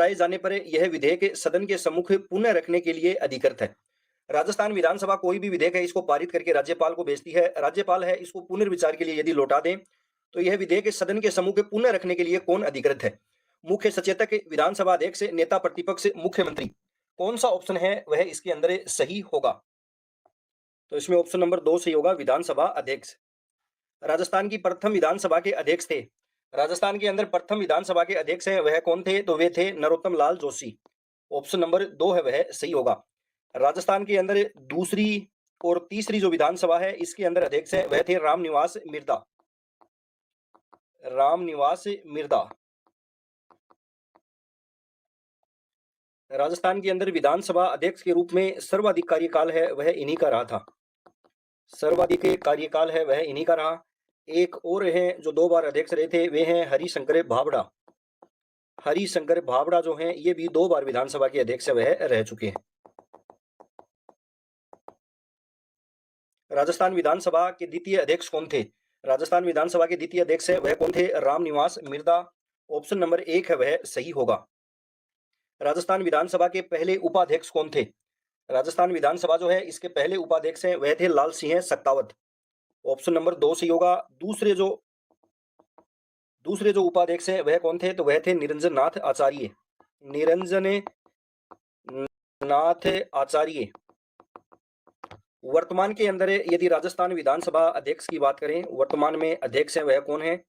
लौटाए जाने पर यह विधेयक सदन के सम्मुख पुनः रखने के लिए अधिकृत है। राजस्थान विधानसभा कोई भी विधेयक है इसको पारित करके राज्यपाल को भेजती है। राज्यपाल है इसको पुनर्विचार के लिए यदि लौटा दें तो यह विधेयक सदन के सम्मुख पुनः रखने के लिए कौन अधिकृत है? मुख्य सचेतक, विधानसभा अध्यक्ष, नेता प्रतिपक्ष, मुख्यमंत्री। कौन सा ऑप्शन है वह इसके अंदर सही होगा? तो इसमें ऑप्शन नंबर 2 सही होगा, विधानसभा अध्यक्ष। राजस्थान की प्रथम विधानसभा के अध्यक्ष थे। राजस्थान के अंदर प्रथम विधानसभा के अध्यक्ष हैं वह कौन थे? तो वे थे नरोत्तम लाल जोशी। ऑप्शन नंबर 2 है वह सही होगा। राजस्थान के अंदर दूसरी और तीसरी जो विधानसभा है इसके अंदर अध्यक्ष है वह थे रामनिवास मिर्धा। रामनिवास मिर्धा। राजस्थान के अंदर विधानसभा अध्यक्ष के रूप में सर्वाधिक कार्यकाल है वह इन्हीं का रहा था। सर्वाधिक कार्यकाल है वह इन्हीं का रहा। एक और हैं जो 2 बार अध्यक्ष रहे थे वे हैं हरिशंकर भाभड़ा। हरिशंकर भाभड़ा जो हैं ये भी 2 बार विधानसभा के अध्यक्ष वह रह चुके हैं। राजस्थान विधानसभा के द्वितीय अध्यक्ष कौन थे? राजस्थान विधानसभा के द्वितीय अध्यक्ष है वह कौन थे? रामनिवास मिर्धा। ऑप्शन नंबर 1 है वह सही होगा। राजस्थान विधानसभा के पहले उपाध्यक्ष कौन थे? राजस्थान विधानसभा जो है इसके पहले उपाध्यक्ष हैं वह थे लाल सिंह सत्तावत। ऑप्शन नंबर 2 सही होगा। दूसरे जो उपाध्यक्ष हैं वह कौन थे? तो वह थे निरंजन नाथ आचार्य। निरंजन नाथ आचार्य। वर्तमान के अंदर यदि राजस्थान विधानसभा अध्यक्ष की बात करें, वर्तमान में अध्यक्ष हैं वह कौन है?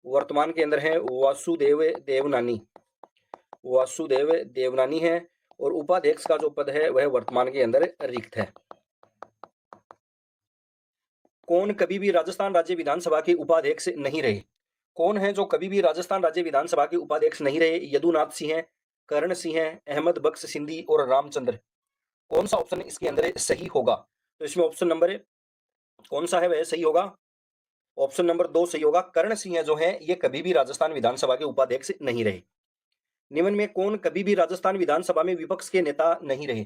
वर्तमान के अंदर है वासुदेव देवनानी। वासुदेव देवनानी है और उपाध्यक्ष का जो पद है वह वर्तमान के अंदर रिक्त है। कौन कभी भी राजस्थान राज्य विधानसभा के उपाध्यक्ष नहीं रहे? कौन है जो कभी भी राजस्थान राज्य विधानसभा के उपाध्यक्ष नहीं रहे? यदुनाथ सिंह, करण सिंह, अहमद बख्श सिंधी और रामचंद्र। कौन सा ऑप्शन इसके अंदर सही होगा? तो इसमें ऑप्शन नंबर कौन सा है वह सही होगा? ऑप्शन नंबर 2 सही होगा। करण सिंह जो है ये कभी भी राजस्थान विधानसभा के उपाध्यक्ष नहीं रहे। निम्न में कौन कभी भी राजस्थान विधानसभा में विपक्ष के नेता नहीं रहे?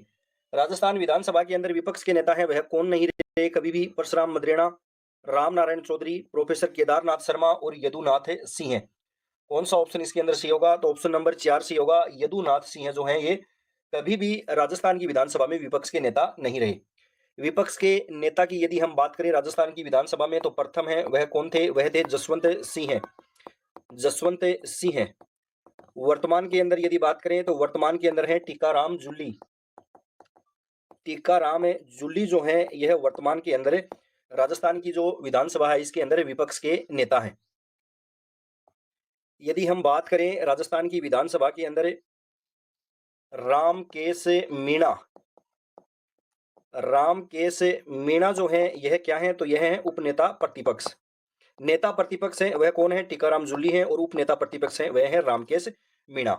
राजस्थान विधानसभा के अंदर विपक्ष के नेता है वह कौन नहीं रहे कभी भी? परशुराम मदरेणा, राम नारायण चौधरी, प्रोफेसर केदारनाथ शर्मा और यदुनाथ सिंह। कौन सा ऑप्शन इसके अंदर सही होगा? तो ऑप्शन नंबर 4 सही होगा। यदुनाथ सिंह जो है ये कभी भी राजस्थान की विधानसभा में विपक्ष के नेता नहीं रहे। विपक्ष के नेता की यदि हम बात करें राजस्थान की विधानसभा में तो प्रथम है वह कौन थे? वह थे जसवंत सिंह। जसवंत सिंह। वर्तमान के अंदर यदि बात करें तो वर्तमान के अंदर है टीकाराम जूली। टीकाराम जूली जो है यह वर्तमान के अंदर राजस्थान की जो विधानसभा है इसके अंदर विपक्ष के नेता हैं। यदि हम बात करें राजस्थान की विधानसभा के अंदर रामकेश मीणा। रामकेश मीणा जो है यह क्या है? तो यह है उपनेता प्रतिपक्ष। नेता प्रतिपक्ष है वह कौन है? टीकाराम जूली है और उपनेता प्रतिपक्ष है वह है रामकेश मीणा।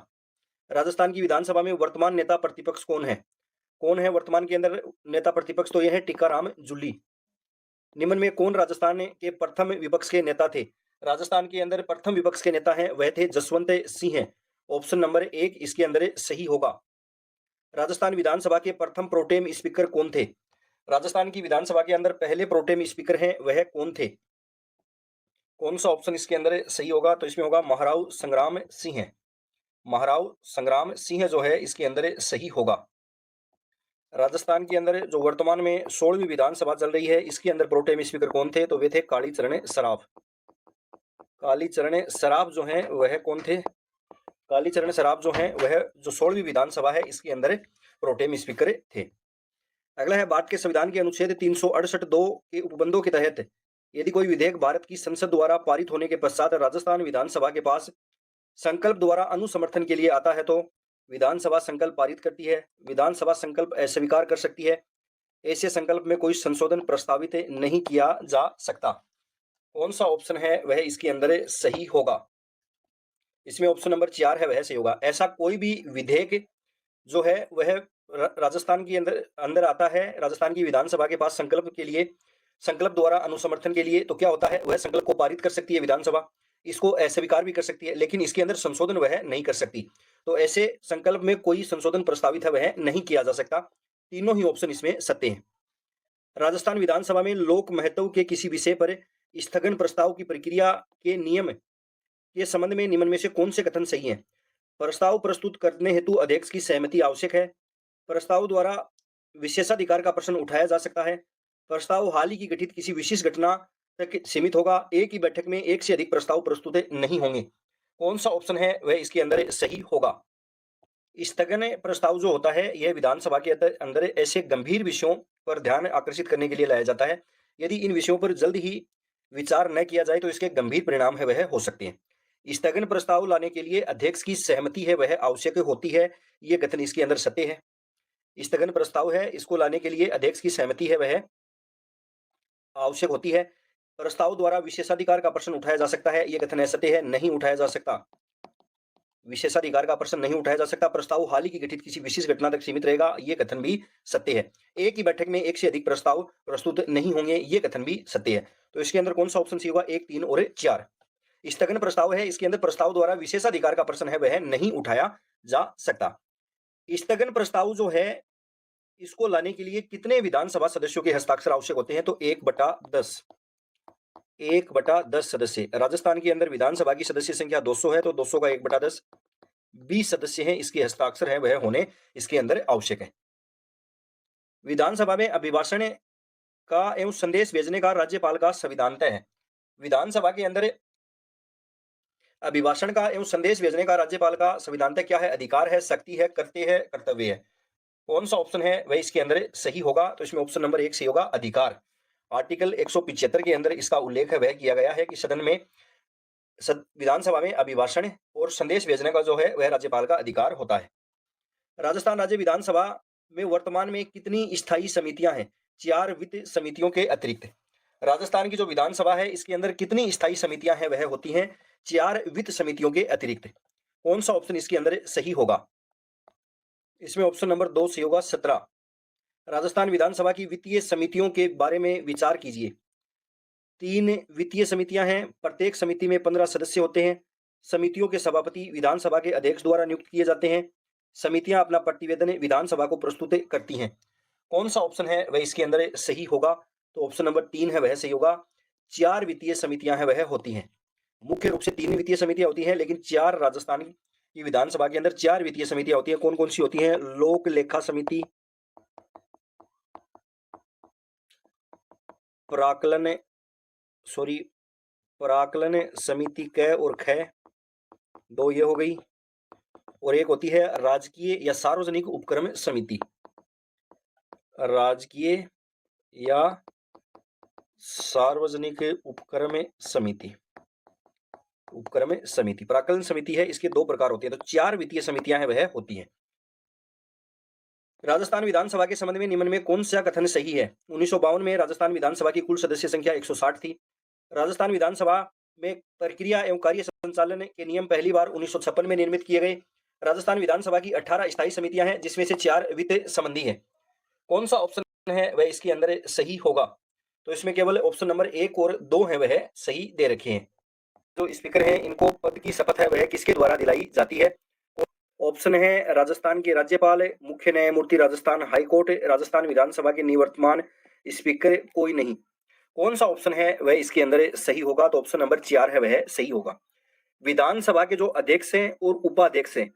राजस्थान की विधानसभा में वर्तमान नेता प्रतिपक्ष कौन है? कौन है वर्तमान के अंदर नेता प्रतिपक्ष? तो यह है टीकाराम जूली। निम्न में कौन राजस्थान के प्रथम विपक्ष के नेता थे? राजस्थान के अंदर प्रथम विपक्ष के नेता हैं वह थे जसवंत सिंह। ऑप्शन नंबर 1 इसके अंदर सही होगा। राजस्थान विधानसभा के प्रथम प्रोटेम स्पीकर कौन थे? राजस्थान की विधानसभा के अंदर पहले प्रोटेम स्पीकर हैं वह कौन थे? कौन सा ऑप्शन इसके अंदर सही होगा? तो इसमें होगा महाराव संग्राम सिंह। महाराव संग्राम सिंह जो है इसके अंदर सही होगा। राजस्थान के अंदर जो वर्तमान में 16वीं विधानसभा चल रही है इसके अंदर प्रोटेम स्पीकर कौन थे? तो वे थे कालीचरण सराफ। कालीचरण सराफ जो हैं वह कौन थे? कालीचरण सराफ जो हैं वह जो 16वीं विधानसभा है इसके अंदर प्रोटेम स्पीकर थे। अगला है भारत के संविधान के अनुच्छेद 368(2) के उपबंधों के तहत यदि कोई विधेयक भारत की संसद द्वारा पारित होने के पश्चात राजस्थान विधानसभा के पास संकल्प द्वारा अनुसमर्थन के लिए आता है तो विधानसभा संकल्प पारित करती है, विधानसभा संकल्प अस्वीकार कर सकती है, ऐसे संकल्प में कोई संशोधन प्रस्तावित नहीं किया जा सकता। कौन सा ऑप्शन है वह इसके अंदर सही होगा? इसमें ऑप्शन नंबर 4 है वह सही होगा। ऐसा कोई भी विधेयक जो है वह राजस्थान के अंदर आता है, राजस्थान की विधानसभा के पास संकल्प द्वारा अनुसमर्थन के लिए, तो क्या होता है? वह संकल्प को पारित कर सकती है विधानसभा, इसको अस्वीकार भी कर सकती है, लेकिन इसके अंदर संशोधन वह नहीं कर सकती। तो ऐसे संकल्प में कोई संशोधन प्रस्तावित है वह नहीं किया जा सकता। तीनों ही ऑप्शन इसमें सत्य हैं। राजस्थान विधानसभा में लोक महत्व के किसी विषय पर स्थगन प्रस्ताव की प्रक्रिया के नियम के संबंध में निम्न में से कौन से कथन सही हैं? प्रस्ताव प्रस्तुत करने हेतु अध्यक्ष की सहमति आवश्यक है। प्रस्ताव द्वारा विशेषाधिकार का प्रश्न उठाया जा सकता है। प्रस्ताव हाल ही की घटित किसी विशेष घटना तक सीमित होगा। एक ही बैठक में एक से अधिक प्रस्ताव प्रस्तुत नहीं होंगे। कौन सा ऑप्शन है वह इसके अंदर सही होगा? स्थगन प्रस्ताव जो होता है यह विधानसभा के अंदर ऐसे गंभीर विषयों पर ध्यान आकर्षित करने के लिए लाया जाता है। यदि इन विषयों पर जल्द ही विचार न किया जाए तो इसके गंभीर परिणाम है वह हो सकते हैं। स्थगन प्रस्ताव लाने के लिए अध्यक्ष की सहमति है वह आवश्यक होती है। ये कथन इसके अंदर सत्य है। स्थगन प्रस्ताव है इसको लाने के लिए अध्यक्ष की सहमति है वह आवश्यक होती है। प्रस्ताव द्वारा विशेषाधिकार का प्रश्न उठाया जा सकता है। ये कथन असत्य है, नहीं उठाया जा सकता। विशेषाधिकार का प्रश्न नहीं उठाया जा सकता। प्रस्ताव हाल ही की घटित किसी विशेष घटना तक सीमित रहेगा। ये कथन भी सत्य है। एक ही बैठक में एक से अधिक प्रस्ताव प्रस्तुत नहीं होंगे। ये कथन भी सत्य है। तो इसके अंदर कौन सा ऑप्शन सी होगा? 1, 3 और 4। स्थगन प्रस्ताव है इसके अंदर प्रस्ताव द्वारा विशेषाधिकार का प्रश्न है वह नहीं उठाया जा सकता। स्थगन प्रस्ताव जो है इसको लाने के लिए कितने विधानसभा सदस्यों के हस्ताक्षर आवश्यक होते हैं? तो 1/10। 1/10 सदस्य। राजस्थान के अंदर विधानसभा की सदस्य संख्या 200 है तो 200 का 1/10 20 सदस्य हैं। इसके हस्ताक्षर है वह होने इसके अंदर आवश्यक है। विधानसभा में अभिभाषण का एवं संदेश भेजने का राज्यपाल का संविधानतः है। विधानसभा के अंदर अभिभाषण का एवं संदेश भेजने का राज्यपाल का संविधानतः क्या है? अधिकार है, शक्ति है, कर्तव्य है, कर्तव्य है। कौन सा ऑप्शन है वह इसके अंदर सही होगा? तो इसमें ऑप्शन नंबर 1 सही होगा, अधिकार। आर्टिकल 175 के अंदर इसका उल्लेख है वह किया गया है कि सदन में विधानसभा में अभिभाषण और संदेश भेजने का जो है वह राज्यपाल का अधिकार होता है। राजस्थान राज्य विधानसभा में वर्तमान में कितनी स्थायी समितियां हैं? 4 वित्त समितियों के अतिरिक्त। राजस्थान की जो विधानसभा है इसके अंदर कितनी स्थायी समितियां हैं वह होती हैं 4 वित्त समितियों के अतिरिक्त। कौन सा ऑप्शन इसके अंदर सही होगा? इसमें ऑप्शन नंबर 2 सही होगा, 17। राजस्थान विधानसभा की वित्तीय समितियों के बारे में विचार कीजिए। 3 वित्तीय समितियां हैं। प्रत्येक समिति में 15 सदस्य होते हैं। समितियों के सभापति विधानसभा के अध्यक्ष द्वारा नियुक्त किए जाते हैं। समितियां अपना प्रतिवेदन विधानसभा को प्रस्तुत करती हैं। कौन सा ऑप्शन है वह इसके अंदर सही होगा? तो ऑप्शन नंबर 3 है वह सही होगा। 4 वित्तीय समितियां हैं वह होती हैं। मुख्य रूप से 3 वित्तीय समितियां होती हैं लेकिन 4 राजस्थान की विधानसभा के अंदर 4 वित्तीय समितियां होती हैं। कौन कौन सी होती हैं? लोक लेखा समिति, पराकलन समिति क और ख, 2 ये हो गई। और एक होती है राजकीय या सार्वजनिक उपक्रम समिति। राजकीय या सार्वजनिक उपक्रम समिति। प्राकलन समिति है इसके 2 प्रकार होते हैं। तो 4 वित्तीय समितियां हैं वह होती हैं। राजस्थान विधानसभा के संबंध में निम्न में कौन सा कथन सही है? 1952 में राजस्थान विधानसभा की कुल सदस्य संख्या 160 थी। राजस्थान विधानसभा में प्रक्रिया एवं कार्य संचालन के नियम पहली बार 1956 में निर्मित किए गए। राजस्थान विधानसभा की 18 स्थायी समितियां हैं जिसमें से 4 वित्त संबंधी है। कौन सा ऑप्शन है वह इसके अंदर सही होगा? तो इसमें केवल ऑप्शन नंबर 1 और 2 है वह सही दे रखे हैं। जो स्पीकर हैं इनको पद की शपथ है वह किसके द्वारा दिलाई जाती है? ऑप्शन है राजस्थान के राज्यपाल, मुख्य न्यायमूर्ति राजस्थान हाईकोर्ट, राजस्थान विधानसभा के निवर्तमान स्पीकर, कोई नहीं। कौन सा ऑप्शन है वह इसके अंदर सही होगा? तो ऑप्शन नंबर 4 है वह सही होगा। विधानसभा के जो अध्यक्ष हैं और उपाध्यक्ष हैं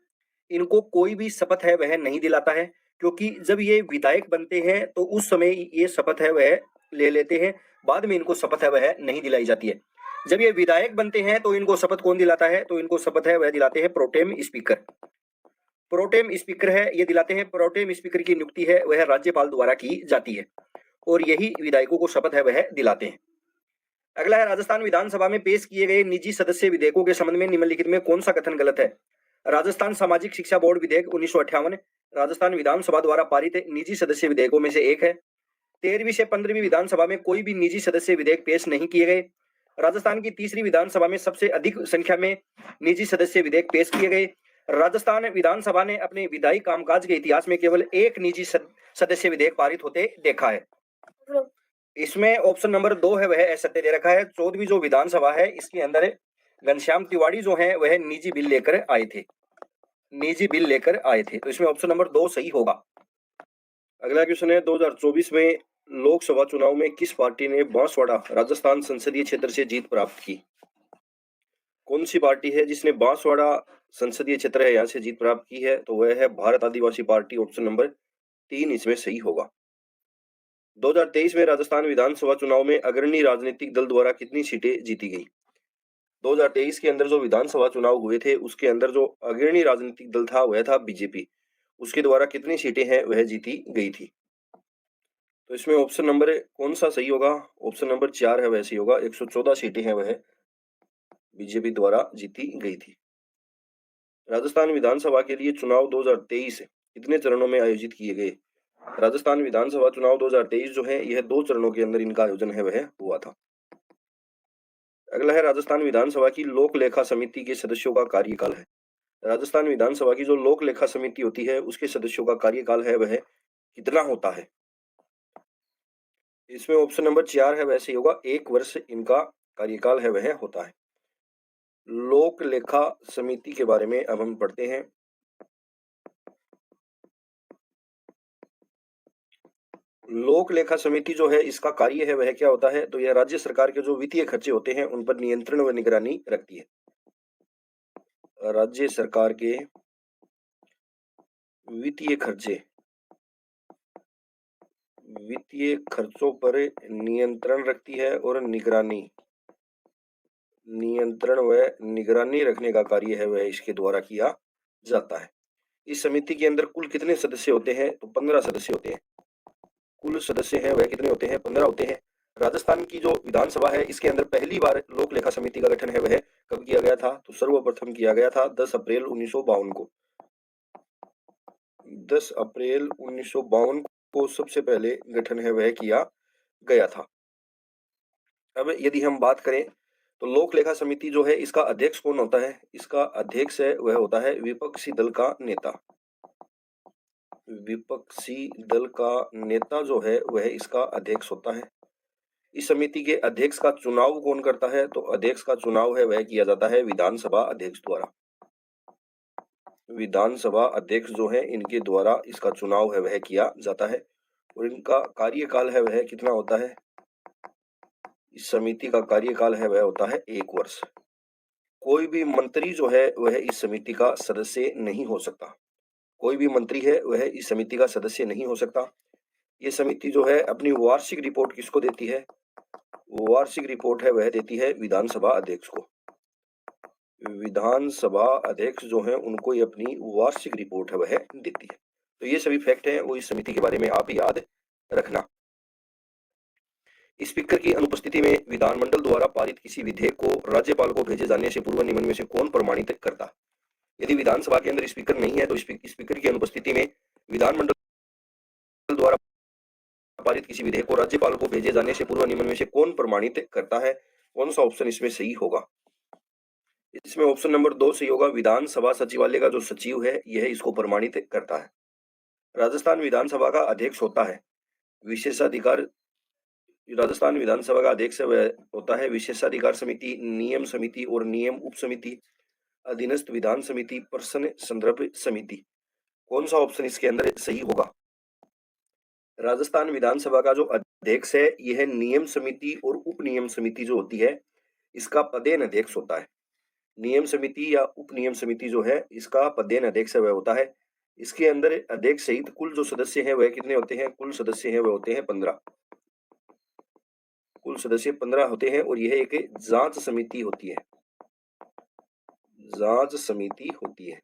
इनको कोई भी शपथ है वह नहीं दिलाता है, क्योंकि जब ये विधायक बनते हैं तो उस समय ये शपथ है वह ले लेते हैं, बाद में इनको शपथ है वह नहीं दिलाई जाती है। जब ये विधायक बनते हैं तो इनको शपथ कौन दिलाता है? तो इनको शपथ है वह दिलाते हैं प्रोटेम स्पीकर। प्रोटेम स्पीकर है ये दिलाते हैं। प्रोटेम स्पीकर की नियुक्ति है वह राज्यपाल द्वारा की जाती है और यही विधायकों को शपथ है वह दिलाते हैं। अगला है राजस्थान विधानसभा में पेश किए गए निजी सदस्य विधेयकों के संबंध में निम्नलिखित में कौन सा कथन गलत है? राजस्थान सामाजिक शिक्षा बोर्ड विधेयक 1958 राजस्थान विधानसभा द्वारा पारित निजी सदस्य विधेयकों में से एक है। 13वीं से 15वीं विधानसभा में कोई भी निजी सदस्य विधेयक पेश नहीं किए गए। राजस्थान की 3री विधानसभा में सबसे अधिक संख्या में निजी सदस्य विधेयक पेश किए गए। राजस्थान विधानसभा ने अपने विधायी कामकाज के इतिहास में केवल एक निजी सदस्य विधेयक पारित होते देखा है। इसमें ऑप्शन नंबर 2 है वह असत्य दे रखा है। 14वीं जो विधानसभा है इसके अंदर घनश्याम तिवाड़ी जो है वह निजी बिल लेकर आए थे। तो इसमें ऑप्शन नंबर 2 सही होगा। अगला क्वेश्चन है 2024 में लोकसभा चुनाव में किस पार्टी ने बांसवाड़ा राजस्थान संसदीय क्षेत्र से जीत प्राप्त की? कौन सी पार्टी है जिसने बांसवाड़ा संसदीय क्षेत्र है, यहाँ से जीत प्राप्त की है, तो वह है भारत आदिवासी पार्टी। ऑप्शन नंबर 3 इसमें सही होगा। 2023 में राजस्थान विधानसभा चुनाव में अग्रणी राजनीतिक दल द्वारा कितनी सीटें जीती गई? 2023 के अंदर जो विधानसभा चुनाव हुए थे, उसके अंदर जो अग्रणी राजनीतिक दल था वह था बीजेपी। उसके द्वारा कितनी सीटें हैं वह जीती गई थी? तो इसमें ऑप्शन नंबर कौन सा सही होगा? ऑप्शन नंबर 4 है वह सही होगा। 114 सीटें हैं वह बीजेपी द्वारा जीती गई थी। राजस्थान विधानसभा के लिए चुनाव 2023 कितने चरणों में आयोजित किए गए? राजस्थान विधानसभा चुनाव 2023 जो है यह 2 चरणों के अंदर इनका आयोजन है वह हुआ था। अगला है राजस्थान विधानसभा की लोक लेखा समिति के सदस्यों का कार्यकाल है। राजस्थान विधानसभा की जो लोक लेखा समिति होती है उसके सदस्यों का कार्यकाल है वह कितना होता है? इसमें ऑप्शन नंबर 4 है वह सही होगा। 1 वर्ष इनका कार्यकाल है वह होता है। लोक लेखा समिति के बारे में अब हम पढ़ते हैं। लोक लेखा समिति जो है इसका कार्य है वह क्या होता है? तो यह राज्य सरकार के जो वित्तीय खर्चे होते हैं उन पर नियंत्रण व निगरानी रखती है। राज्य सरकार के वित्तीय खर्चों पर नियंत्रण रखती है और नियंत्रण व निगरानी रखने का कार्य है वह इसके द्वारा किया जाता है। इस समिति के अंदर कुल कितने सदस्य होते हैं? तो 15 सदस्य होते हैं। कुल सदस्य हैं वह कितने होते हैं? 15 होते हैं। राजस्थान की जो विधानसभा है इसके अंदर पहली बार लोक लेखा समिति का गठन है वह कब किया गया था? तो सर्वप्रथम किया गया था 10 अप्रैल 1952 को। 10 अप्रैल 1952 को सबसे पहले गठन है वह किया गया था। अब यदि हम बात करें तो लोक लेखा समिति जो है इसका अध्यक्ष कौन होता है? इसका अध्यक्ष है वह होता है विपक्षी दल का नेता। विपक्षी दल का नेता जो है वह इसका अध्यक्ष होता है। इस समिति के अध्यक्ष का चुनाव कौन करता है? तो अध्यक्ष का चुनाव है वह किया जाता है विधानसभा अध्यक्ष द्वारा। विधानसभा अध्यक्ष जो है इनके द्वारा इसका चुनाव है वह किया जाता है और इनका कार्यकाल है वह कितना होता है? इस समिति का कार्यकाल है वह होता है 1 वर्ष। कोई भी मंत्री जो है वह इस समिति का सदस्य नहीं हो सकता। कोई भी मंत्री है वह इस समिति का सदस्य नहीं हो सकता। ये समिति जो है अपनी वार्षिक रिपोर्ट किसको देती है? वार्षिक रिपोर्ट है वह देती है विधानसभा अध्यक्ष को। विधानसभा अध्यक्ष जो है उनको ये अपनी वार्षिक रिपोर्ट है वह देती है। तो ये सभी फैक्ट हैं वो इस समिति के बारे में आप याद रखना। स्पीकर की अनुपस्थिति में विधानमंडल द्वारा पारित किसी विधेयक को राज्यपाल को भेजे जाने से पूर्व निम्न में से कौन प्रमाणित करता? यदि विधानसभा के अंदर स्पीकर नहीं है तो स्पीकर की अनुपस्थिति में विधानमंडल द्वारा पारित किसी विधेयक को राज्यपाल को भेजे जाने से पूर्व निम्न में से कौन प्रमाणित करता है? कौन सा ऑप्शन इसमें सही होगा? इसमें ऑप्शन नंबर 2 सही होगा। विधानसभा सचिवालय का जो सचिव है यह इसको प्रमाणित करता है। राजस्थान विधानसभा का अध्यक्ष होता है विशेषाधिकार। राजस्थान विधानसभा का अध्यक्ष वह होता है विशेषाधिकार समिति, नियम समिति और नियम उप समिति, अधीनस्थ विधान समिति, प्रश्न संदर्भ समिति। कौन सा ऑप्शन इसके अंदर सही होगा? राजस्थान विधानसभा का जो अध्यक्ष है यह नियम समिति और उप नियम समिति जो होती है इसका पदेन अध्यक्ष होता है। नियम समिति या उप नियम समिति जो है इसका पदेन अध्यक्ष वह होता है। इसके अंदर अध्यक्ष सहित कुल जो सदस्य हैं वह कितने होते हैं? कुल सदस्य हैं वह होते हैं 15। कुल सदस्य 15 होते हैं और यह एक जांच समिति होती है। जांच समिति होती है।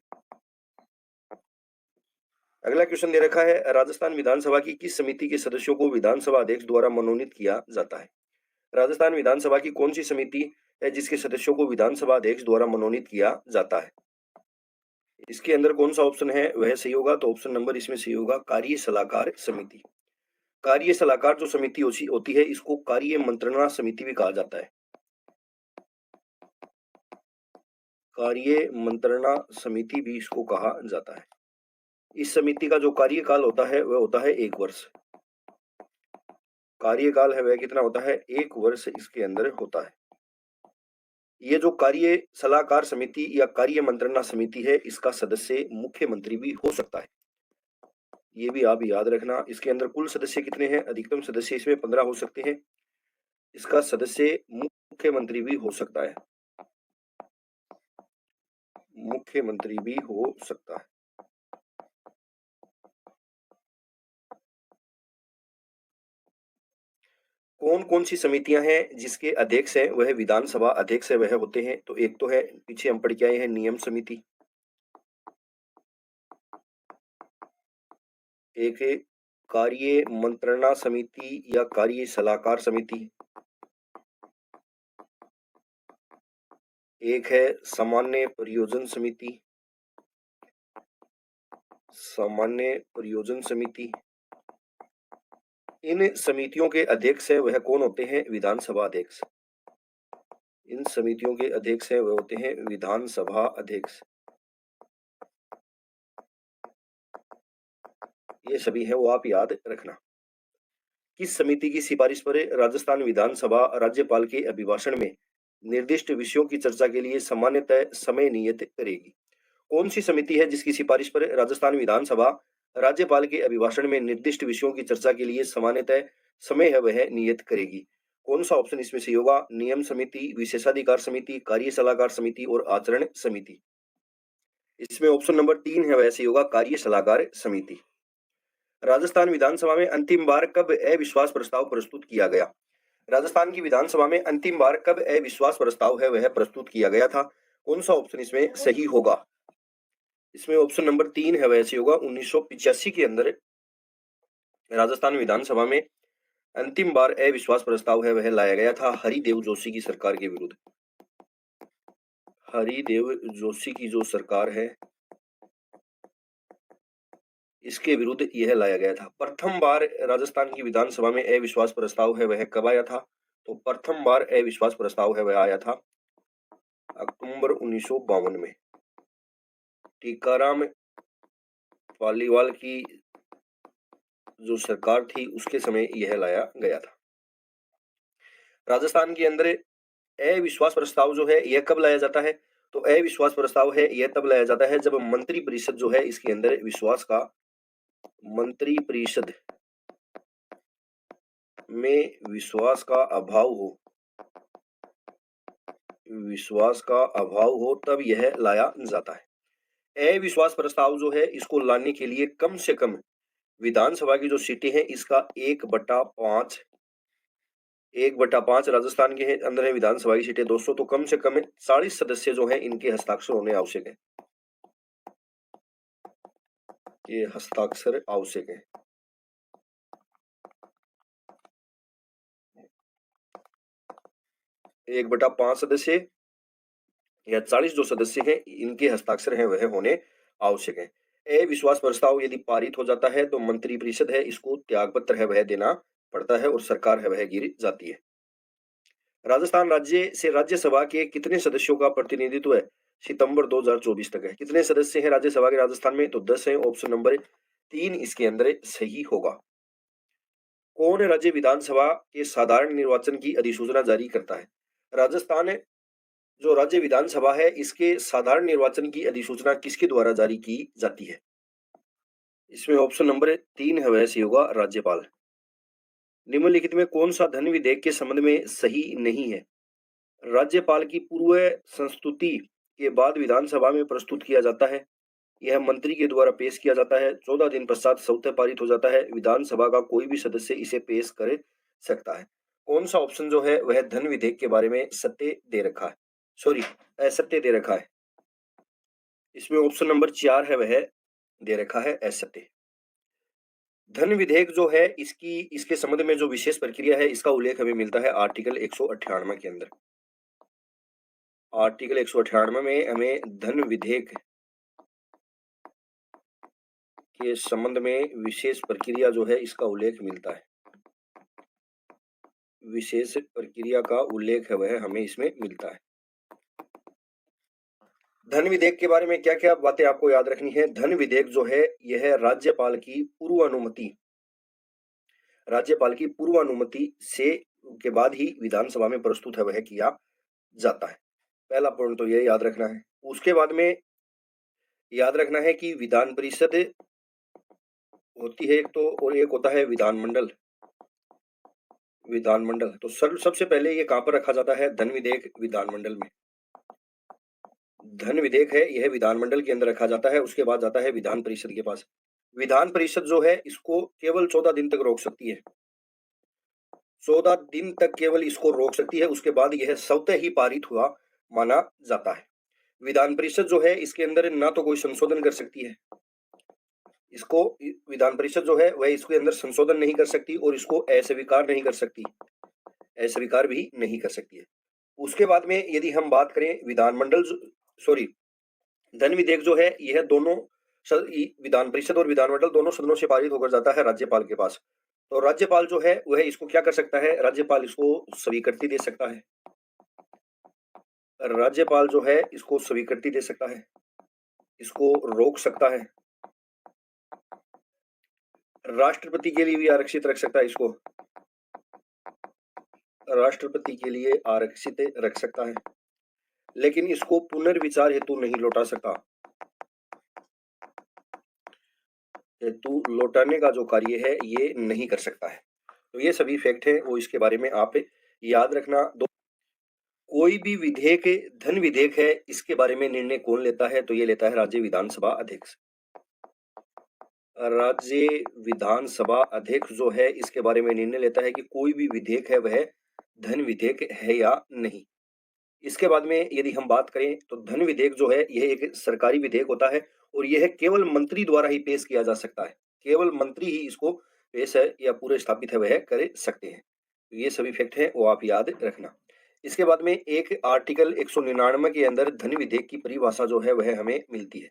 अगला क्वेश्चन दे रखा है राजस्थान विधानसभा की किस समिति के सदस्यों को विधानसभा अध्यक्ष द्वारा मनोनीत किया जाता है? राजस्थान विधानसभा की कौन सी समिति है जिसके सदस्यों को विधानसभा अध्यक्ष द्वारा मनोनीत किया जाता है? इसके अंदर कौन सा ऑप्शन है वह सही होगा? तो ऑप्शन नंबर इसमें सही होगा कार्य सलाहकार समिति। कार्य सलाहकार जो समिति होती है इसको कार्य मंत्रणा समिति भी कहा जाता है। कार्य मंत्रणा समिति भी इसको कहा जाता है। इस समिति का जो कार्यकाल होता है वह होता है 1 वर्ष। कार्यकाल है वह कितना होता है? 1 वर्ष इसके अंदर होता है। ये जो कार्य सलाहकार समिति या कार्य मंत्रणा समिति है इसका सदस्य मुख्यमंत्री भी हो सकता है। ये भी आप याद रखना। इसके अंदर कुल सदस्य कितने हैं? अधिकतम सदस्य इसमें 15 हो सकते हैं। इसका सदस्य मुख्यमंत्री भी हो सकता है। मुख्यमंत्री भी हो सकता है। कौन कौन सी समितियां हैं जिसके अध्यक्ष हैं वह विधानसभा अध्यक्ष है वह होते हैं? तो एक तो है, पीछे हम पढ़ के आए हैं, नियम समिति। एक है कार्य मंत्रणा समिति या कार्य सलाहकार समिति। एक है सामान्य परियोजन समिति। सामान्य परियोजन समिति। इन समितियों के अध्यक्ष है वह कौन होते हैं? विधानसभा अध्यक्ष। इन समितियों के अध्यक्ष है वह होते हैं विधानसभा अध्यक्ष। ये सभी है वो आप याद रखना। किस समिति की सिफारिश पर राजस्थान विधानसभा राज्यपाल के अभिभाषण में निर्दिष्ट विषयों की चर्चा के लिए सामान्यतः समय नियत करेगी? कौन सी समिति है जिसकी सिफारिश पर राजस्थान विधानसभा राज्यपाल के अभिभाषण में निर्दिष्ट विषयों की चर्चा के लिए सामान्यतः समय है वह नियत करेगी? कौन सा ऑप्शन इसमें से होगा? नियम समिति, विशेषाधिकार समिति, कार्य सलाहकार समिति और आचरण समिति। इसमें ऑप्शन नंबर 3 है वह सही होगा, कार्य सलाहकार समिति। राजस्थान विधानसभा में अंतिम बार कब अविश्वास प्रस्ताव प्रस्तुत किया गया? राजस्थान की विधानसभा में अंतिम बार कब अविश्वास प्रस्ताव है वह प्रस्तुत किया गया था? कौन सा ऑप्शन इसमें सही होगा? इसमें ऑप्शन नंबर 3 है वह सही होगा, 1985 के अंदर राजस्थान विधानसभा में अंतिम बार अविश्वास प्रस्ताव है वह लाया गया था हरिदेव जोशी की सरकार के विरुद्ध। हरिदेव जोशी की जो सरकार है इसके विरुद्ध यह लाया गया था। प्रथम बार राजस्थान की विधानसभा में अविश्वास प्रस्ताव है वह कब आया था? तो प्रथम बार अविश्वास प्रस्ताव है वह आया था अक्टूबर 1952 में। टीकाराम पालीवाल की जो सरकार थी उसके समय यह लाया गया था। राजस्थान के अंदर अविश्वास प्रस्ताव जो है यह कब लाया जाता है? तो अविश्वास प्रस्ताव है यह तब लाया जाता है जब मंत्री परिषद जो है इसके अंदर मंत्री परिषद में विश्वास का अभाव हो तब यह लाया जाता है। अविश्वास प्रस्ताव जो है इसको लाने के लिए कम से कम विधानसभा की जो सीटें हैं इसका 1/5 राजस्थान के अंदर है विधानसभा की सीटें 200, तो कम से कम 40 सदस्य जो है इनके हस्ताक्षर होने आवश्यक है। ये हस्ताक्षर आवश्यक है। 1/5 सदस्य या 40 जो सदस्य हैं इनके हस्ताक्षर हैं वह होने आवश्यक है। अविश्वास प्रस्ताव यदि पारित हो जाता है तो मंत्री परिषद है इसको त्याग पत्र है वह देना पड़ता है और सरकार है वह गिर जाती है। राजस्थान राज्य से राज्यसभा के कितने सदस्यों का प्रतिनिधित्व है सितंबर 2024 तक है? कितने सदस्य हैं राज्यसभा के राजस्थान में? तो 10 है। ऑप्शन नंबर 3 इसके अंदर सही होगा। कौन राज्य विधानसभा के साधारण निर्वाचन की अधिसूचना जारी करता है? राजस्थान जो राज्य विधानसभा है इसके साधारण निर्वाचन की अधिसूचना किसके द्वारा जारी की जाती है? इसमें ऑप्शन नंबर 3 है वह सही होगा, राज्यपाल। निम्नलिखित में कौन सा धन विधेयक के संबंध में सही नहीं है? राज्यपाल की पूर्व संस्तुति के बाद विधानसभा में प्रस्तुत किया जाता है। यह मंत्री के द्वारा पेश किया जाता है। 14 दिन पश्चात स्वतः पारित हो जाता है। विधानसभा का कोई भी सदस्य इसे पेश कर सकता है। कौन सा ऑप्शन जो है वह धन विधेयक के बारे में असत्य दे रखा है? इसमें ऑप्शन नंबर 4 है वह दे रखा है असत्य। धन विधेयक जो है इसके संबंध में जो विशेष प्रक्रिया है इसका उल्लेख हमें मिलता है आर्टिकल 198 के अंदर। आर्टिकल 198 में हमें धन विधेयक के संबंध में विशेष प्रक्रिया जो है इसका उल्लेख मिलता है। विशेष प्रक्रिया का उल्लेख है वह हमें इसमें मिलता है। धन विधेयक के बारे में क्या क्या बातें आपको याद रखनी है? धन विधेयक जो है यह राज्यपाल की पूर्व अनुमति से के बाद ही विधानसभा में प्रस्तुत है वह किया जाता है। पहला पॉइंट तो यह याद रखना है। उसके बाद में याद रखना है कि विधान परिषद होती है एक तो, और एक होता है विधानमंडल। तो सबसे पहले ये कहां पर रखा जाता है? धन विधेयक विधानमंडल में। धन विधेयक है यह विधानमंडल के अंदर रखा जाता है, उसके बाद जाता है विधान परिषद के पास। विधान परिषद जो है इसको केवल 14 दिन तक रोक सकती है। 14 दिन तक केवल इसको रोक सकती है, उसके बाद यह स्वतः ही पारित हुआ माना जाता है। विधान परिषद जो है इसके अंदर ना तो कोई संशोधन कर सकती है, इसको विधान परिषद जो है वह इसके अंदर संशोधन नहीं कर सकती और इसको अस्वीकार नहीं कर सकती, अस्वीकार भी नहीं कर सकती है। उसके बाद में यदि हम बात करें विधानमंडल सॉरी धन विधेयक जो है यह दोनों विधान परिषद और विधानमंडल दोनों सदनों से पारित होकर जाता है राज्यपाल के पास। तो राज्यपाल जो है वह इसको क्या कर सकता है, राज्यपाल इसको स्वीकृति दे सकता है, राज्यपाल जो है इसको स्वीकृति दे सकता है, इसको रोक सकता है, राष्ट्रपति के लिए भी आरक्षित रख सकता है, इसको राष्ट्रपति के लिए आरक्षित रख सकता है, लेकिन इसको पुनर्विचार हेतु नहीं लौटा सकता। हेतु लौटाने का जो कार्य है ये नहीं कर सकता है। तो ये सभी फैक्ट है वो इसके बारे में आप याद रखना। कोई भी विधेयक धन विधेयक है इसके बारे में निर्णय कौन लेता है, तो ये लेता है राज्य विधानसभा अध्यक्ष। राज्य विधानसभा अध्यक्ष जो है इसके बारे में निर्णय लेता है कि कोई भी विधेयक है वह धन विधेयक है या नहीं। इसके बाद में यदि हम बात करें तो धन विधेयक जो है यह एक सरकारी विधेयक होता है और यह केवल मंत्री द्वारा ही पेश किया जा सकता है, केवल मंत्री ही इसको पेश है या पूरे स्थापित है वह कर सकते हैं। तो ये सभी फैक्ट है वो आप याद रखना। इसके बाद में एक आर्टिकल 199 के अंदर धन विधेयक की परिभाषा जो है वह हमें मिलती है।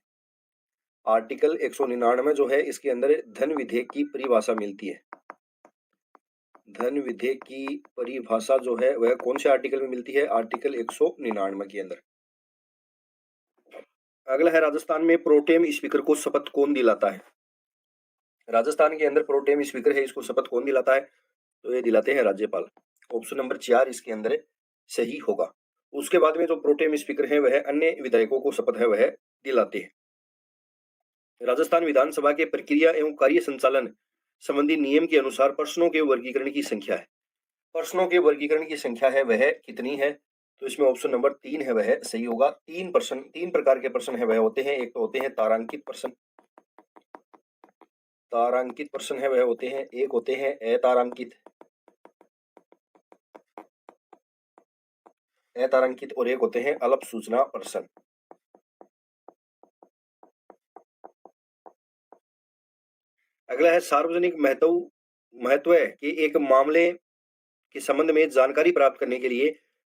आर्टिकल 199 जो है इसके अंदर धन विधेयक की परिभाषा मिलती है। धन विधेयक की परिभाषा जो है वह कौन से आर्टिकल में मिलती है, आर्टिकल 199 के अंदर। अगला है राजस्थान में प्रोटेम स्पीकर को शपथ कौन दिलाता है। राजस्थान के अंदर प्रोटेम स्पीकर है इसको शपथ कौन दिलाता है, तो ये दिलाते हैं राज्यपाल। ऑप्शन नंबर 4 इसके अंदर सही होगा। उसके बाद में जो प्रोटेम स्पीकर है वह अन्य विधायकों को शपथ है वह दिलाते हैं। राजस्थान विधानसभा के प्रक्रिया एवं कार्य संचालन संबंधी नियम के अनुसार प्रश्नों के वर्गीकरण की संख्या है, प्रश्नों के वर्गीकरण की संख्या है वह कितनी है, तो इसमें ऑप्शन नंबर 3 है वह सही होगा। 3 प्रकार के प्रश्न है वह होते हैं, एक तो होते हैं तारांकित प्रश्न, तारांकित प्रश्न है वह होते हैं, एक होते हैं अतारांकित, अतारांकित और एक होते हैं अल्प सूचना प्रश्न। अगला है सार्वजनिक महत्व के एक मामले के संबंध में जानकारी प्राप्त करने के लिए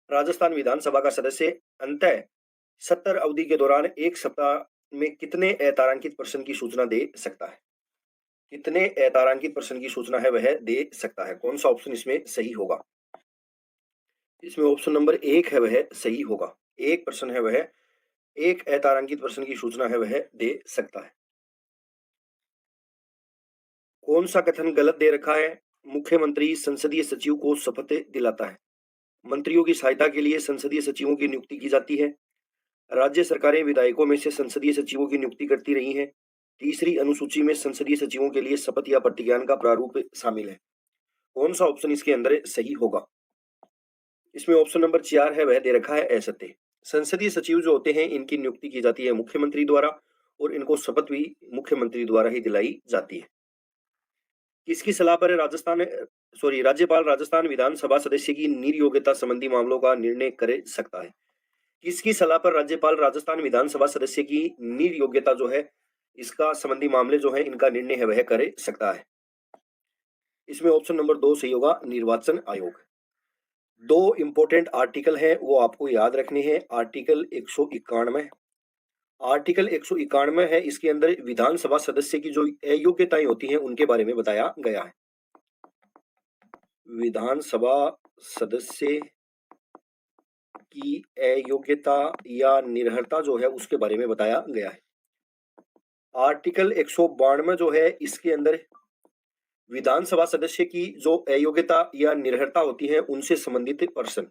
राजस्थान विधानसभा का सदस्य अंतः सत्र अवधि के दौरान एक सप्ताह में कितने अतारांकित प्रश्न की सूचना दे सकता है, कितने अतारांकित प्रश्न की सूचना है वह दे सकता है। कौन सा ऑप्शन इसमें सही होगा, इसमें ऑप्शन नंबर 1 है वह सही होगा। एक प्रश्न है वह एक अतारांकित प्रश्न की सूचना है वह दे सकता है। कौन सा कथन गलत दे रखा है, मुख्यमंत्री संसदीय सचिव को शपथ दिलाता है, मंत्रियों की सहायता के लिए संसदीय सचिवों की नियुक्ति की जाती है, राज्य सरकारें विधायकों में से संसदीय सचिवों की नियुक्ति करती रही हैं, तीसरी अनुसूची में संसदीय सचिवों के लिए शपथ या प्रतिज्ञान का प्रारूप शामिल है। कौन सा ऑप्शन इसके अंदर सही होगा, इसमें ऑप्शन नंबर 4 है वह दे रखा है असत्य। संसदीय सचिव जो होते हैं इनकी नियुक्ति की जाती है मुख्यमंत्री द्वारा और इनको शपथ भी मुख्यमंत्री द्वारा ही दिलाई जाती है। किसकी सलाह पर राज्यपाल राजस्थान विधानसभा सदस्य की निर्योग्यता संबंधी मामलों का निर्णय कर सकता है। किसकी सलाह पर राज्यपाल राजस्थान विधानसभा सदस्य की निर्योग्यता जो है इसका संबंधी मामले जो है इनका निर्णय है वह कर सकता है। इसमें ऑप्शन नंबर 2 सही होगा, निर्वाचन आयोग। 2 इंपॉर्टेंट आर्टिकल हैं वो आपको याद रखने हैं। आर्टिकल 191, आर्टिकल 191 है इसके अंदर विधानसभा सदस्य की जो अयोग्यताएं होती हैं उनके बारे में बताया गया है। विधानसभा सदस्य की अयोग्यता या निरर्हता जो है उसके बारे में बताया गया है। आर्टिकल 192 जो है इसके अंदर विधानसभा सदस्य की जो अयोग्यता या निरर्हता होती है उनसे संबंधित प्रश्न,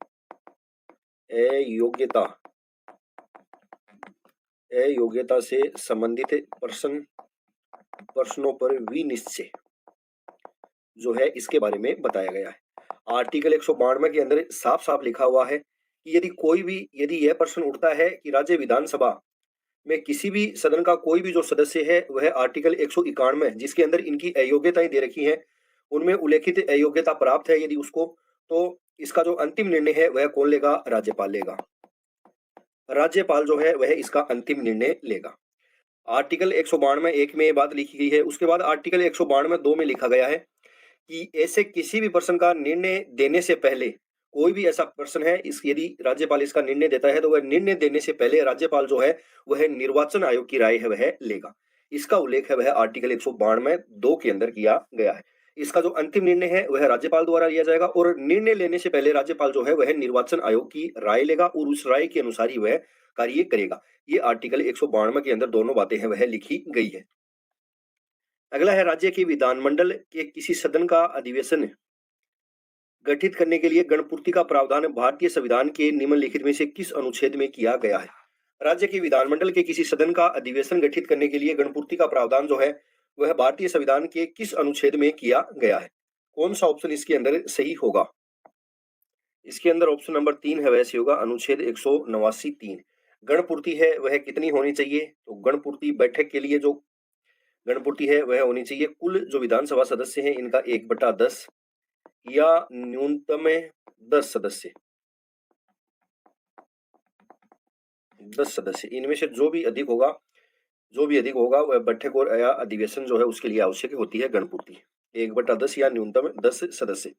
अयोग्यता से संबंधित प्रश्नों पर विनिश्चय जो है इसके बारे में बताया गया है। आर्टिकल 192 के अंदर साफ साफ लिखा हुआ है कि यदि यह प्रश्न उठता है कि राज्य विधानसभा में किसी भी सदन का कोई भी जो सदस्य है वह आर्टिकल 191 जिसके अंदर इनकी अयोग्यताएं दे रखी हैं उनमें उल्लेखित अयोग्यता प्राप्त है यदि उसको, तो इसका जो अंतिम निर्णय है वह कौन लेगा? राज्यपाल लेगा। राज्यपाल जो है वह इसका अंतिम निर्णय लेगा। आर्टिकल 192 एक में ये बात लिखी गई है। उसके बाद आर्टिकल 192 2 में लिखा गया है कि ऐसे किसी भी प्रश्न का निर्णय देने से पहले, कोई भी ऐसा प्रश्न है इस यदि राज्यपाल इसका निर्णय देता है तो वह निर्णय देने से पहले राज्यपाल जो है वह निर्वाचन आयोग की राय है वह लेगा। इसका उल्लेख है वह आर्टिकल 192 2 के अंदर किया गया है। इसका जो अंतिम निर्णय है वह राज्यपाल द्वारा लिया जाएगा और निर्णय लेने से पहले राज्यपाल जो है वह निर्वाचन आयोग की राय लेगा और उस राय के अनुसार ही वह कार्य करेगा। ये आर्टिकल 192 के अंदर दोनों बातें हैं वह लिखी गई है। अगला है राज्य के विधानमंडल के किसी सदन का अधिवेशन गठित करने के लिए गणपूर्ति का प्रावधान भारतीय संविधान के निम्नलिखित में से किस अनुच्छेद में किया गया है? राज्य के विधानमंडल के किसी सदन का अधिवेशन गठित करने के लिए गणपूर्ति का प्रावधान जो है वह भारतीय संविधान के किस अनुच्छेद में किया गया है? कौन सा ऑप्शन इसके अंदर सही होगा? इसके अंदर ऑप्शन नंबर 3 है वह सही होगा, अनुच्छेद 189 3। गणपूर्ति है वह कितनी होनी चाहिए? तो गणपूर्ति बैठक के लिए जो गणपूर्ति है वह होनी चाहिए कुल जो विधानसभा सदस्य हैं इनका 1/10 या न्यूनतम 10 सदस्य, 10 सदस्य इनमें से जो भी अधिक होगा वह बैठक और या अधिवेशन जो है उसके लिए आवश्यक होती है गणपूर्ति। 1/10 या न्यूनतम 10 सदस्य।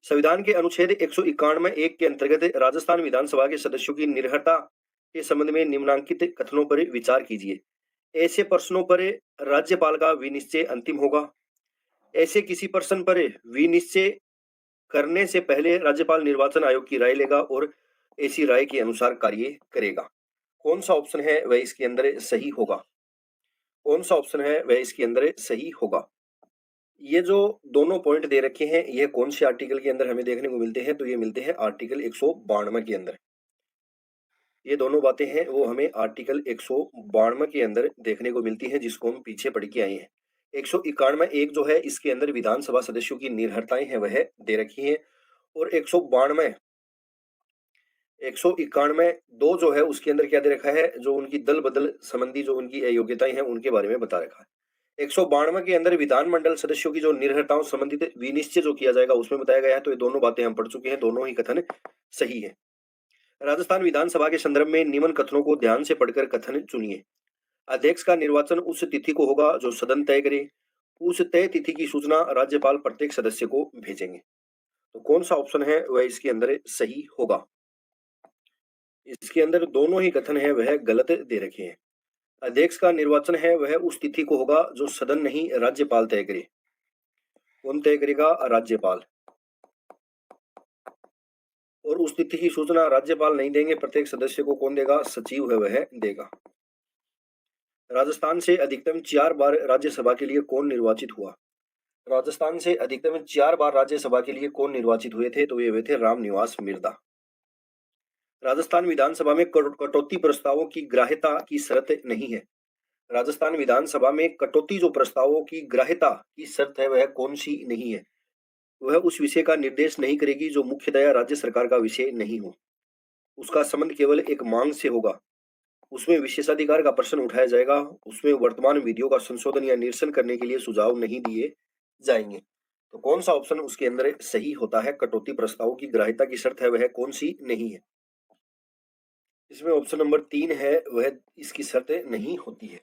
संविधान के अनुच्छेद 191 1 के अंतर्गत राजस्थान विधानसभा के सदस्यों की निर्भरता के संबंध में निम्नलिखित कथनों पर विचार कीजिए। ऐसे प्रश्नों पर राज्यपाल का विनिश्चय अंतिम होगा। ऐसे किसी प्रश्न पर विनिश्चय करने से पहले राज्यपाल निर्वाचन आयोग की राय लेगा और ऐसी राय के अनुसार कार्य करेगा। कौन सा ऑप्शन है वह इसके अंदर सही होगा? कौन सा ऑप्शन है वह इसके अंदर सही होगा? ये जो दोनों पॉइंट दे रखे हैं यह कौन से आर्टिकल के अंदर हमें देखने को मिलते हैं? तो ये मिलते हैं आर्टिकल 192 के अंदर। ये दोनों बातें हैं वो हमें आर्टिकल 192 के अंदर देखने को मिलती हैं जिसको हम पीछे पढ़ के आए हैं। 191 एक जो है इसके अंदर विधानसभा सदस्यों की निर्भरताएं हैं वह दे रखी हैं और 191 2 जो है उसके अंदर क्या दे रखा है? जो उनकी दल बदल संबंधी जो उनकी अयोग्यताएं हैं उनके बारे में बता रखा है। 192 के अंदर विधानमंडल सदस्यों की जो निर्भरताओं संबंधित विनिश्चय जो किया जाएगा उसमें बताया गया है। तो ये दोनों बातें हम पढ़ चुके हैं, दोनों ही कथन सही है। राजस्थान विधानसभा के संदर्भ में निम्न कथनों को ध्यान से पढ़कर कथन चुनिए। अध्यक्ष का निर्वाचन उस तिथि को होगा जो सदन तय करे। उस तय तिथि की सूचना राज्यपाल प्रत्येक सदस्य को भेजेंगे। तो कौन सा ऑप्शन है वह इसके अंदर सही होगा? इसके अंदर दोनों ही कथन है वह गलत दे रखे हैं। अध्यक्ष का निर्वाचन है वह उस तिथि को होगा जो सदन नहीं राज्यपाल तय करे। कौन तय करेगा? राज्यपाल। और उस तिथि की सूचना राज्यपाल नहीं देंगे, प्रत्येक सदस्य को कौन देगा? सचिव है वह देगा। राजस्थान से अधिकतम 4 बार राज्यसभा के लिए कौन निर्वाचित हुआ? राजस्थान से अधिकतम 4 बार राज्यसभा के लिए कौन निर्वाचित हुए थे? तो ये हुए थे रामनिवास मिर्धा। राजस्थान विधानसभा में कटौती प्रस्तावों की ग्राह्यता की शर्त नहीं है। राजस्थान विधानसभा में कटौती जो प्रस्तावों की ग्राह्यता की शर्त है वह कौन सी नहीं है? वह उस विषय का निर्देश नहीं करेगी जो मुख्यतया राज्य सरकार का विषय नहीं हो। उसका संबंध केवल एक मांग से होगा। उसमें विशेषाधिकार का प्रश्न उठाया जाएगा। उसमें वर्तमान विधियों का संशोधन या निरसन करने के लिए सुझाव नहीं दिए जाएंगे। तो कौन सा ऑप्शन उसके अंदर सही होता है? कटौती प्रस्तावों की ग्राह्यता की शर्त है वह कौन सी नहीं है? इसमें ऑप्शन नंबर 3 है वह इसकी शर्त नहीं होती है।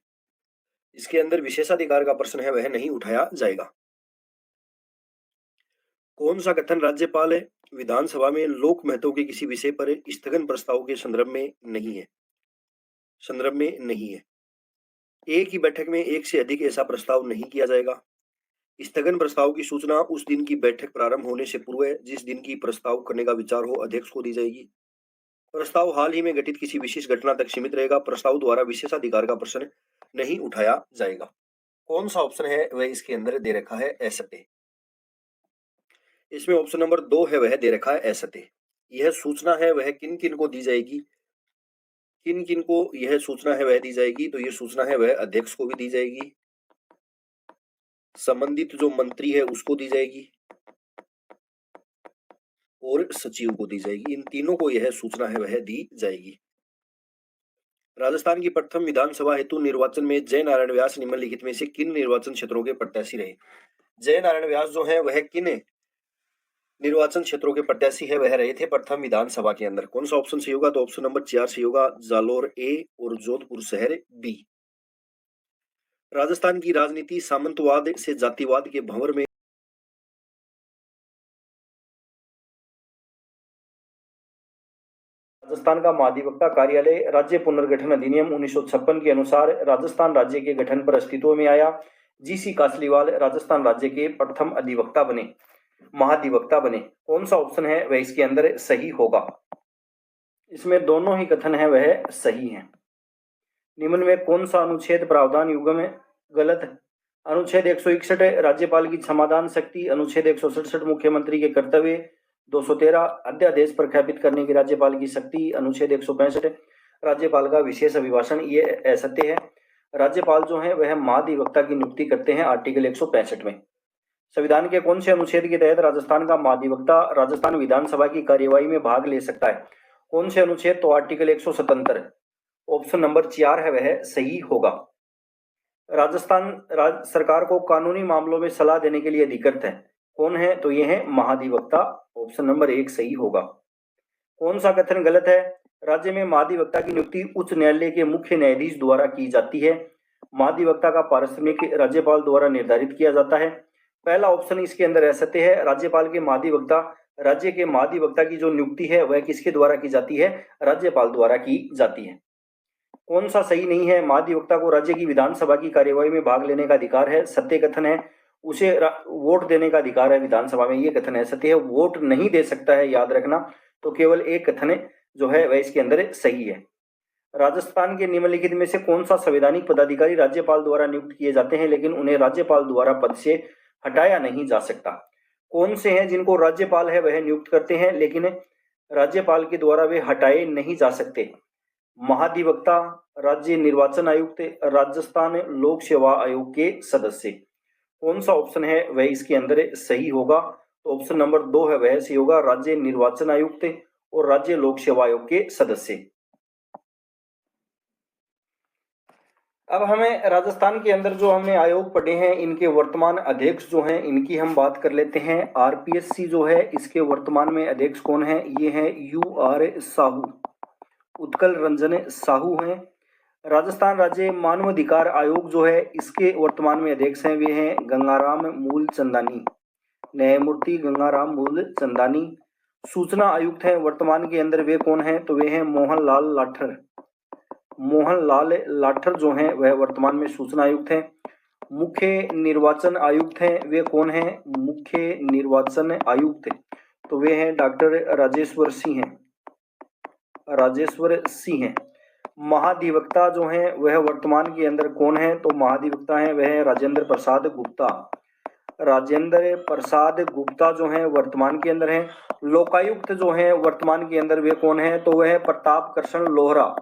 इसके अंदर विशेषाधिकार का प्रश्न है वह नहीं उठाया जाएगा। कौन सा कथन राज्यपाल विधानसभा में लोक महत्व के किसी विषय पर स्थगन प्रस्ताव के संदर्भ में नहीं है? संदर्भ में नहीं है। एक ही बैठक में एक से अधिक ऐसा प्रस्ताव नहीं किया जाएगा। स्थगन प्रस्ताव की सूचना उस दिन की बैठक प्रारंभ होने से पूर्व जिस दिन की प्रस्ताव करने का विचार हो अध्यक्ष को दी जाएगी। प्रस्ताव हाल ही में घटित किसी विशेष घटना तक सीमित रहेगा। प्रस्ताव द्वारा विशेषाधिकार का प्रश्न नहीं उठाया जाएगा। कौन सा ऑप्शन है वह इसके अंदर दे रखा है? असत्य। इसमें ऑप्शन नंबर 2 है वह दे रखा है असत्य। यह सूचना है वह किन किन को दी जाएगी? किन किन को यह सूचना है वह दी जाएगी? तो यह सूचना है वह अध्यक्ष को भी दी जाएगी, संबंधित जो मंत्री है उसको दी जाएगी, और सचिव को दी जाएगी। इन तीनों को यह सूचना है वह दी जाएगी। राजस्थान की प्रथम विधानसभा हेतु निर्वाचन में जय नारायण व्यास निम्नलिखित में से किन निर्वाचन क्षेत्रों के प्रत्याशी रहे? जय नारायण व्यास जो है वह किन निर्वाचन क्षेत्रों के प्रत्याशी है वह रहे थे प्रथम विधानसभा के अंदर? कौन सा ऑप्शन सही होगा? तो ऑप्शन नंबर 4 सही होगा, जालोर ए और जोधपुर शहर बी। राजस्थान की राजनीति सामंतवाद से जातिवाद के भंवर में राजस्थान का महाधिवक्ता कार्यालय राज्य पुनर्गठन अधिनियम 1956 के अनुसार राजस्थान राज्य के गठन पर अस्तित्व में आया। जीसी कासलीवाल राजस्थान राज्य के प्रथम अधिवक्ता बने, महाधिवक्ता बने। कौन सा ऑप्शन है वह इसके अंदर सही होगा? इसमें दोनों ही कथन है वह सही है। निम्न में कौन सा अनुच्छेद प्रावधान युग्म गलत है? अनुच्छेद 161 राज्यपाल की क्षमादान शक्ति, अनुच्छेद 167 मुख्यमंत्री के कर्तव्य, 213 अध्यादेश प्रख्यापित करने की राज्यपाल की शक्ति, अनुच्छेद 165 राज्यपाल का विशेष अभिभाषण, ये असत्य है। राज्यपाल जो है वह महाधिवक्ता की नियुक्ति करते हैं आर्टिकल 165 में। संविधान के कौन से अनुच्छेद के तहत राजस्थान का महाधिवक्ता राजस्थान विधानसभा की कार्यवाही में भाग ले सकता है? कौन से अनुच्छेद? तो आर्टिकल 177। ऑप्शन नंबर 4 है वह सही होगा। राजस्थान सरकार को कानूनी मामलों में सलाह देने के लिए अधिकृत है, कौन है? तो यह है महाधिवक्ता। ऑप्शन नंबर 1 सही होगा। कौन सा कथन गलत है? राज्य में महाधिवक्ता की नियुक्ति उच्च न्यायालय के मुख्य न्यायाधीश द्वारा की जाती है। महाधिवक्ता का पारिश्रमिक राज्यपाल द्वारा निर्धारित किया जाता है। पहला ऑप्शन इसके अंदर असत्य है। राज्यपाल के महाधिवक्ता राज्य के महाधिवक्ता की जो नियुक्ति है वह किसके द्वारा की जाती है? राज्यपाल द्वारा की जाती है। कौन सा सही नहीं है? महाधिवक्ता को राज्य की विधानसभा की कार्यवाही में भाग लेने का अधिकार है, सत्य कथन है। उसे वोट देने का अधिकार है विधानसभा में, ये कथन है सत्य है। वोट नहीं दे सकता है, याद रखना। तो केवल एक कथन जो है वह इसके अंदर सही है। राजस्थान के निम्नलिखित में से कौन सा संवैधानिक पदाधिकारी राज्यपाल द्वारा नियुक्त किए जाते हैं लेकिन उन्हें राज्यपाल द्वारा पद से हटाया नहीं जा सकता? कौन से हैं जिनको राज्यपाल है वह नियुक्त करते हैं लेकिन राज्यपाल के द्वारा वे हटाए नहीं जा सकते? महाधिवक्ता, राज्य निर्वाचन आयुक्त, राजस्थान लोक सेवा आयोग के सदस्य। कौन सा ऑप्शन है वह इसके अंदर सही होगा? तो ऑप्शन नंबर 2 है वह सही होगा, राज्य निर्वाचन आयुक्त और राज्य लोक सेवा आयोग के सदस्य। अब हमें राजस्थान के अंदर जो हमने आयोग पढ़े हैं इनके वर्तमान अध्यक्ष जो हैं इनकी हम बात कर लेते हैं। आरपीएससी जो है इसके वर्तमान में अध्यक्ष कौन है? ये है UR साहू, उत्कल रंजन साहू हैं। राजस्थान राज्य मानवाधिकार आयोग जो है इसके वर्तमान में अध्यक्ष हैं वे हैं गंगाराम मूलचंदानी, न्यायमूर्ति गंगाराम मूलचंदानी। सूचना आयुक्त हैं वर्तमान के अंदर वे कौन हैं? तो वे हैं मोहनलाल लाठर। मोहनलाल लाठर जो हैं वह वर्तमान में सूचना आयुक्त हैं। मुख्य निर्वाचन आयुक्त हैं वे कौन हैं? मुख्य निर्वाचन आयुक्त तो वे हैं डॉक्टर राजेश्वर सिंह हैं, राजेश्वर सिंह हैं। महाधिवक्ता जो हैं वह वर्तमान के अंदर कौन है? तो महाधिवक्ता हैं वह राजेंद्र प्रसाद गुप्ता, राजेंद्र प्रसाद गुप्ता जो हैं वर्तमान के अंदर हैं। लोकायुक्त जो हैं वर्तमान के अंदर वे कौन है? तो वह प्रताप कृष्ण लोहरा,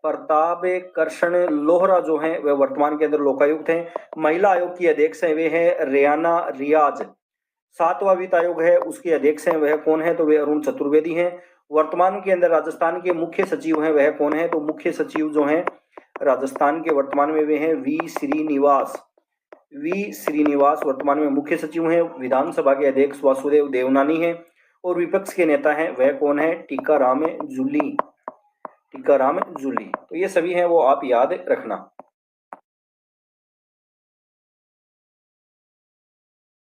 प्रताप कृष्ण लोहरा जो हैं वह वर्तमान के अंदर लोकायुक्त हैं। महिला आयोग की अध्यक्ष हैं वे हैं रेयाना रियाज। 7वां वित्त आयोग है उसके अध्यक्ष हैं वह कौन है? तो वे अरुण चतुर्वेदी हैं। वर्तमान के अंदर राजस्थान के मुख्य सचिव हैं वह कौन है? तो मुख्य सचिव जो हैं राजस्थान के वर्तमान में वे हैं वी श्रीनिवास वर्तमान में मुख्य सचिव हैं। विधानसभा के अध्यक्ष वासुदेव देवनानी हैं और विपक्ष के नेता हैं वह कौन है? टीकाराम जूली। तो ये सभी हैं वो आप याद रखना।